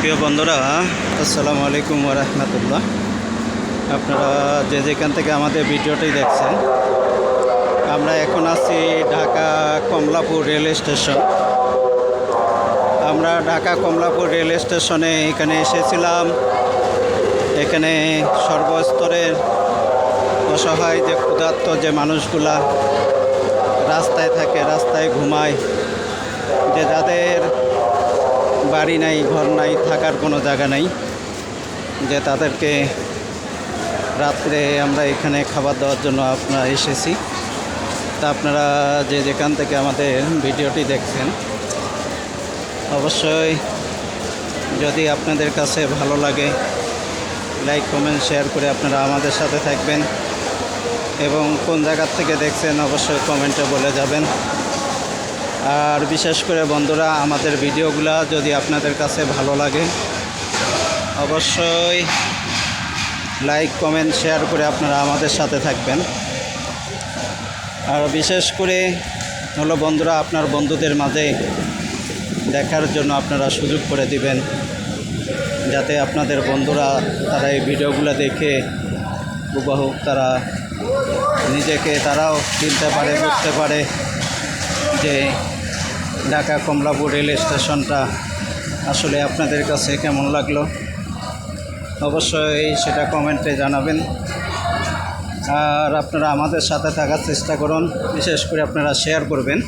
প্রিয় বন্ধুরা, আসসালামু আলাইকুম ওয়া রাহমাতুল্লাহ। আপনারা যে যেখান থেকে আমাদের ভিডিওটি দেখছেন, আমরা এখন আছি ঢাকা কমলাপুর রেল স্টেশন। আমরা ঢাকা কমলাপুর রেল স্টেশনে এখানে এসেছিলাম। এখানে সর্বস্তরের অসহায় যে ক্ষুধার্ত যে মানুষগুলা রাস্তায় থাকে, রাস্তায় ঘুমায়, যে যাদের বাড়ি নাই, ঘর নাই, থাকার কোনো জায়গা নাই, যে তাদেরকে রাত্রে আমরা এখানে খাবার দেওয়ার জন্য আপনারা এসেছি। তা আপনারা যে যেখান থেকে আমাদের ভিডিওটি দেখছেন, অবশ্যই যদি আপনাদের কাছে ভালো লাগে, লাইক কমেন্ট শেয়ার করে আপনারা আমাদের সাথে থাকবেন এবং কোন জায়গার থেকে দেখছেন অবশ্যই কমেন্টে বলে যাবেন। আর বিশেষ করে বন্ধুরা, আমাদের ভিডিওগুলো যদি আপনাদের কাছে ভালো লাগে অবশ্যই লাইক কমেন্ট শেয়ার করে আপনারা আমাদের সাথে থাকবেন। আর বিশেষ করে হলো বন্ধুরা, আপনার বন্ধুদের মাঝে দেখার জন্য আপনারা সুযোগ করে দিবেন, যাতে আপনাদের বন্ধুরা তারা এই ভিডিওগুলো দেখে হুবহু তারা নিজেকে তারাও চিনতে পারে, বুঝতে পারে যে ঢাকা কমলাপুর রেল স্টেশনটা আসলে আপনাদের কাছে কেমন লাগলো। অবশ্যই সেটা কমেন্টে জানাবেন। আর আপনারা আমাদের সাথে থাকার চেষ্টা করুন, বিশেষ করে আপনারা শেয়ার করবেন।